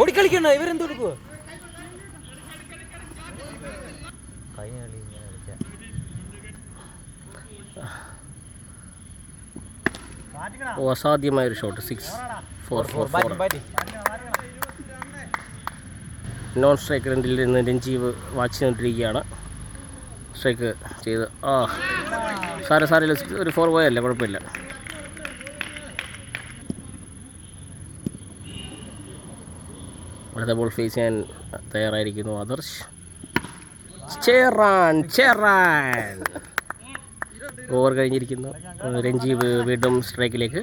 ഓടിക്കളിക്കണ്ട ഇവരെന്ത് കൊടുക്കുവോ അസാധ്യമായൊരു shot 6-4 non strike രണ്ടിൽ നിന്ന് രഞ്ജീവ് വാച്ച് ചെയ്തുകൊണ്ടിരിക്കുകയാണ്. സ്ട്രൈക്ക് ചെയ്ത് സാരമില്ല, ഒരു 4 പോയല്ലേ, കുഴപ്പമില്ല. അടുത്ത ബോൾ ഫേസ് ചെയ്യാൻ തയ്യാറായിരിക്കുന്നു ആദർശ്. ചേറാൻ ഓവർ കഴിഞ്ഞിരിക്കുന്നു. രഞ്ജീവ് വീണ്ടും സ്ട്രൈക്കിലേക്ക്.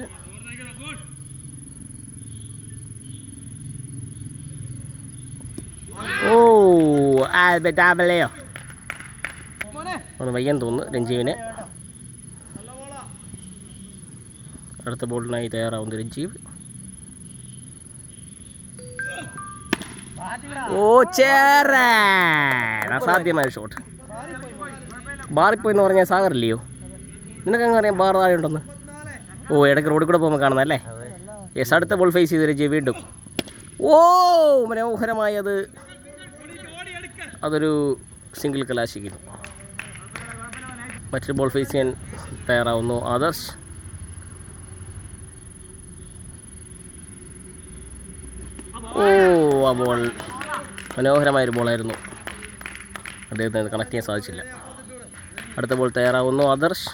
ആൽബർട്ടാബലയോ ഒന്ന് വയ്യാൻ തോന്നുന്നു രഞ്ജീവിന്. അടുത്ത ബോളിനായി തയ്യാറാവുന്നു രഞ്ജീവ്. ചേറാൻ അസാധ്യമായ ഷോട്ട്. ബാറിപ്പോയെന്ന് പറഞ്ഞാൽ സാഗറില്ലയോ? നിനക്കങ്ങ് അറിയാം ബാർ താഴെ ഉണ്ടെന്ന്. ഇടയ്ക്ക് റോഡിൽ കൂടെ പോകുമ്പോൾ കാണുന്നല്ലേ. യെസ്, അടുത്ത ബോൾ ഫേസ് ചെയ്ത് രഞ്ജീവ് വീണ്ടും. മനോഹരമായി അതൊരു സിംഗിൾ കലാശിക്കുന്നു. മറ്റൊരു ബോൾ ഫേസ് ചെയ്യാൻ തയ്യാറാവുന്നു ആദർശ്. ആ ബോൾ മനോഹരമായൊരു ബോളായിരുന്നു, അദ്ദേഹത്തിന് കണക്ട് ചെയ്യാൻ സാധിച്ചില്ല. അടുത്ത ബോൾ തയ്യാറാവുന്നു ആദർശ്.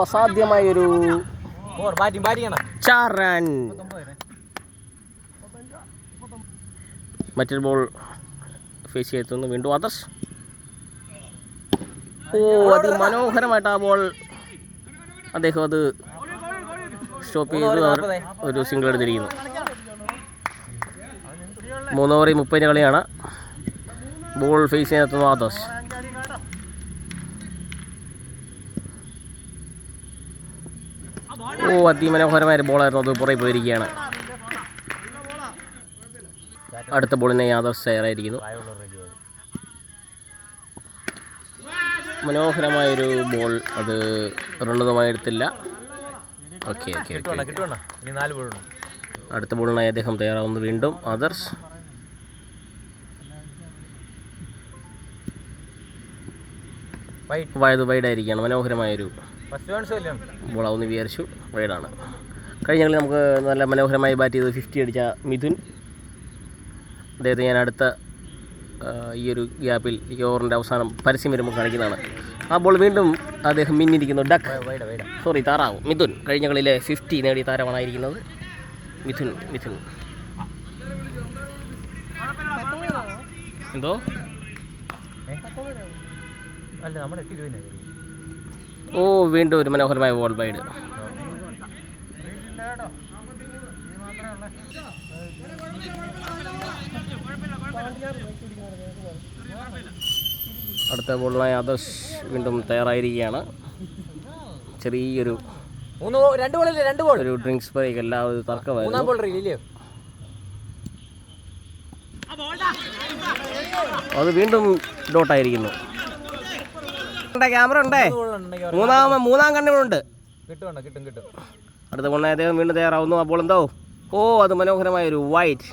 അസാധ്യമായൊരു ചാറൻ. മറ്റൊരു ബോൾ ഫേസ് ചെയ്തെത്തുന്നു വീണ്ടും ആദർശ്. അതിമനോഹരമായിട്ട് ആ ബോൾ അദ്ദേഹം അത് സ്റ്റോപ്പ് ചെയ്ത് ഒരു സിംഗിൾ എടുത്തിരിക്കുന്നു. 3 ഓവർ 30 കളിയാണ്. ബോൾ ഫേസ് ചെയ്യാനെത്തുന്നു ആദർശ്. അതിമനോഹരമായ ബോളായിരുന്നു, അത് പുറകെ പോയിരിക്കുകയാണ്. അടുത്ത ബോളിനെ ആദർശ് തയ്യാറായിരിക്കുന്നു. മനോഹരമായൊരു ബോൾ, അത് റണ്ണൊന്നുമായി എടുത്തില്ല. ഓക്കെ. അടുത്ത ബോളിനായി അദ്ദേഹം തയ്യാറാവുന്നു വീണ്ടും ആദർശ്. വൈഡായിരിക്കുകയാണ്. മനോഹരമായൊരു ബോളാവുമെന്ന് വിചാരിച്ചു, വൈഡാണ്. കഴിഞ്ഞ കളി നമുക്ക് നല്ല മനോഹരമായി ബാറ്റ് ചെയ്ത് 50 അടിച്ച മിഥുൻ, അദ്ദേഹത്തെ ഞാൻ അടുത്ത ഈ ഒരു ഗ്യാപ്പിൽ ഈ ഓവറിൻ്റെ അവസാനം പരസ്യം വരുമ്പോൾ കാണിക്കുന്നതാണ്. ആ ബോൾ വീണ്ടും അദ്ദേഹം മിന്നിരിക്കുന്നു. താറാവ് മിഥുൻ കഴിഞ്ഞ കളിയിലെ 50 നേടിയ താരമായിരിക്കുന്നത് മിഥുൻ. എന്തോ വീണ്ടും ഒരു മനോഹരമായ ബോൾ വൈഡ്. അടുത്ത ബോളിനായി ആദർശ് വീണ്ടും തയ്യാറായിരിക്കുകയാണ്. ചെറിയൊരു ഒരു ഡ്രിങ്ക്സ് ബ്രേക്ക്, എല്ലാവരും തർക്കമായിരുന്നു. അത് വീണ്ടും ഡോട്ടായിരിക്കുന്നു. ക്യാമറ ഉണ്ടേ, മൂന്നാം കണ്ണുകളുണ്ട്. അടുത്ത ബോളിനായി അദ്ദേഹം വീണ്ടും തയ്യാറാവുന്നു. അപ്പോൾ എന്തോ അത് മനോഹരമായൊരു വൈറ്റ്.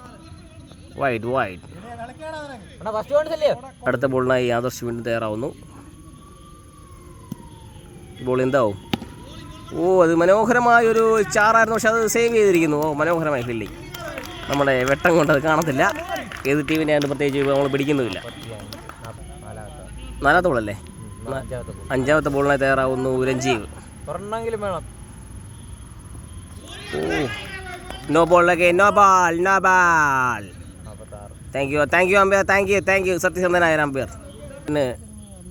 അടുത്ത ബോളിനായി ആദർശ് വീണ്ടും തയ്യാറാവുന്നു. ബോൾ എന്താവും? അത് മനോഹരമായൊരു ചാറായിരുന്നു, പക്ഷെ അത് സേവ് ചെയ്തിരിക്കുന്നു. മനോഹരമായ ഫീൽഡിങ്. നമ്മുടെ വെട്ടം കൊണ്ട് അത് കാണത്തില്ല. ഏത് ടീമിനെ അത് പ്രത്യേകിച്ച് നമ്മൾ പിടിക്കുന്നുമില്ല. 4ാമത്തെ ബോളല്ലേ? 5ാമത്തെ ബോളിനായി തയ്യാറാവുന്നു Ranjeev. No ball. Thank you umpire, thank you സത്യസന്ധനായ അമ്പയർ. പിന്നെ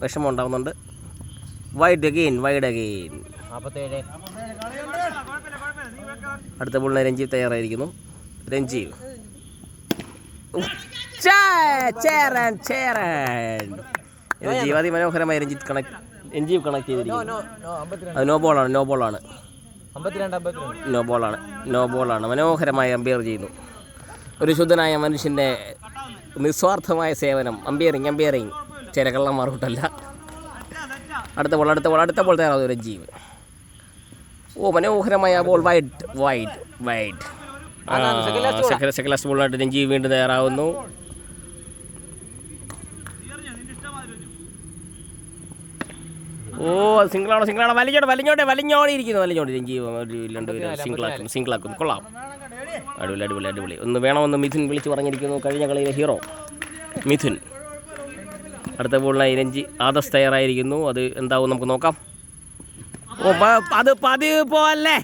വിഷമം ഉണ്ടാകുന്നുണ്ട്. Wide again. അടുത്ത ബോളിനെ രഞ്ജീവ് തയ്യാറായിരിക്കുന്നു. രഞ്ജീവ് അതിമനോഹരമായി രഞ്ജീവ് കണക്ട് ചെയ്തിരിക്കുന്നു. അത് നോ ബോളാണ്. നോ ബോളാണ്. മനോഹരമായി അമ്പയർ ചെയ്യുന്നു. ഒരു ശുദ്ധനായ മനുഷ്യൻ്റെ നിസ്വാർത്ഥമായ സേവനം. അമ്പയറിങ് ചില കള്ളന്മാർക്കല്ല. അടുത്ത ബോൾ തയ്യാറാവുന്നു രഞ്ജീവ്. ഓ മനോഹരമായ ബോൾ വൈഡ്. സെക്കൻഡ് ലാസ്റ്റ് ബോളായിട്ട് രഞ്ജി വീണ്ടും തയ്യാറാവുന്നു. ഓ സിംഗിളാണ് വലിഞ്ഞോണ്ടിരിക്കുന്നു രഞ്ജി സിംഗിളാക്കുന്നു. കൊള്ളാം, അടിപൊളി. ഒന്ന് വേണമെന്ന് മിഥുൻ വിളിച്ചു പറഞ്ഞിരിക്കുന്നു. കഴിഞ്ഞ കളിയിലെ ഹീറോ മിഥുൻ. അടുത്ത ബോളിനായി രഞ്ജി ആദർശ് തയ്യാറായിരിക്കുന്നു. അത് എന്താവും നമുക്ക് നോക്കാം. ഓ അത് പതിവ് പോലെ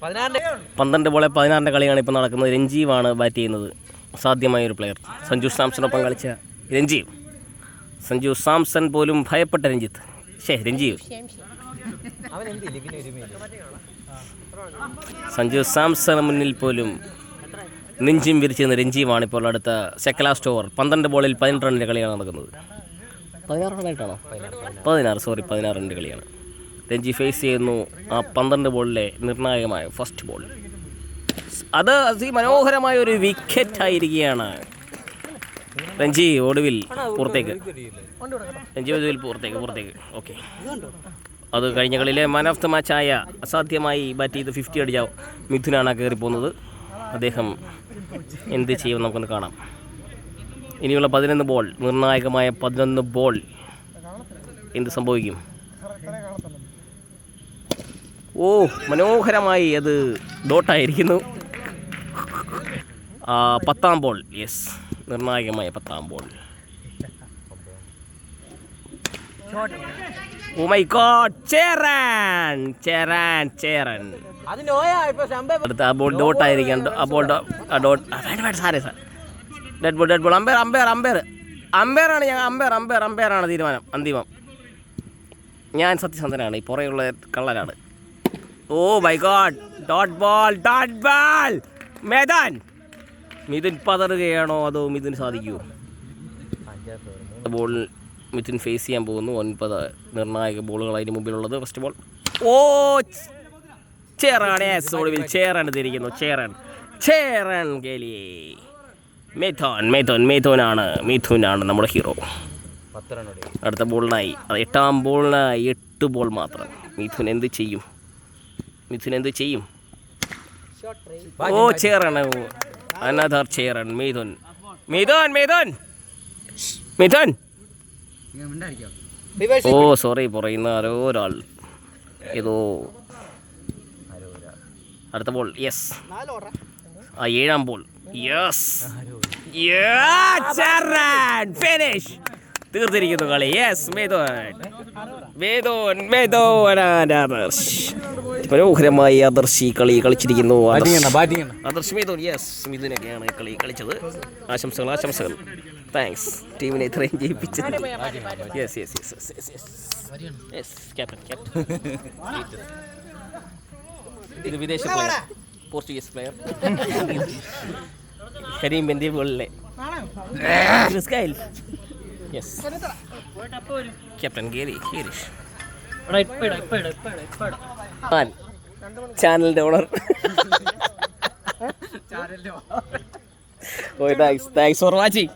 12 ബോളെ 16 കളിയാണ് ഇപ്പോൾ നടക്കുന്നത്. രഞ്ജീവാണ് ബാറ്റ് ചെയ്യുന്നത്. അസാധ്യമായൊരു പ്ലെയർ. സഞ്ജു സാംസണൊപ്പം കളിച്ച രഞ്ജീവ്. സഞ്ജു സാംസൺ പോലും ഭയപ്പെട്ട രഞ്ജിത്ത്. രഞ്ജീവ്. സഞ്ജു സാംസണ് മുന്നിൽ പോലും നെഞ്ചും വിരിച്ചിരുന്ന രഞ്ജീവാണ് ഇപ്പോൾ അടുത്ത സെക്കൻഡ് ലാസ്റ്റ് ഓവർ. 12 ബോളിൽ 18 റണ്ണിൻ്റെ കളിയാണ് നടക്കുന്നത്. 16 റണ്ണായിട്ടാണോ? 16 റണ്ണിൻ്റെ കളിയാണ്. രഞ്ജി ഫേസ് ചെയ്യുന്നു ആ 12 ബോളിലെ നിർണായകമായ ഫസ്റ്റ് ബോൾ. അത് മനോഹരമായ ഒരു വിക്കറ്റായിരിക്കുകയാണ്. രഞ്ജി ഒടുവിൽ പുറത്തേക്ക്. ഓക്കെ. അത് കഴിഞ്ഞ കളിയിലെ മാൻ ഓഫ് ദ മാച്ചായ അസാധ്യമായി ബാറ്റ് ചെയ്ത് 50 അടിച്ച മിഥുനാണ് കയറിപ്പോകുന്നത്. അദ്ദേഹം എന്ത് ചെയ്യുമെന്ന് നമുക്കൊന്ന് കാണാം. ഇനിയുള്ള 11 ബോൾ, നിർണായകമായ 11 ബോൾ എന്ത് സംഭവിക്കും? ഓ മനോഹരമായി അത് ഡോട്ടായിരിക്കുന്നു. 10ാം ബോൾ. നിർണായകമായ 10ാം ball. Oh my God, Cheran. അടുത്ത ആ ബോൾ ഡോട്ടായിരിക്കും. ആ ബോൾ ഡെഡ് ബോൾ. അമ്പയറാണ് തീരുമാനം. അന്തിമം. ഞാൻ സത്യസന്ധനാണ്, ഈ പുറയുള്ള കള്ളനാണ്. Oh my God, dot ball. Mithun പതറുകയാണോ അതോ മിഥുൻ സാധിക്കുമോ? ബോൾ മിഥുൻ ഫേസ് ചെയ്യാൻ പോകുന്നു. 9 നിർണായക ബോളുകൾ അതിന് മുമ്പിലുള്ളത്. First ball. ഓ ചേറാണ്. ഒടുവിൽ ചേറാണ് തിരിക്കുന്നു. ചേറൻ ഗേലിയേ. മിഥുനാണ് നമ്മുടെ ഹീറോ. അടുത്ത ബോളിനായി 8ാം ബോളിനായി 8 ബോൾ മാത്രം. മിഥുൻ എന്ത് ചെയ്യും? ഓ ചേറാണ്. അനദർ ചേറൻ. മിഥുൻ. ഓ സോറി, പറയുന്ന ആരോ ഒരാൾ ഏതോ. അടുത്ത ബോൾ. 7ാം ബോൾ. ഫിനിഷ്. തീർത്തിരിക്കുന്നു കളി. മനോഹരമായി ആദർശ് ഈ കളി കളിച്ചിരിക്കുന്നു. ആദർശ് മിഥുനൊക്കെയാണ് കളി കളിച്ചത്. ആശംസകൾ. താങ്ക്സ് ടീമിനെ ഇത്രയും ജയിപ്പിച്ചത്. ഇത് വിദേശ പ്ലെയർ, പോർച്ചുഗീസ് പ്ലെയർ കരീം ബെന്തിമുകളിലെ ക്യാപ്റ്റൻ ഗിരീഷ്, ചാനലിന്റെ ഓണർ. Thanks for watching.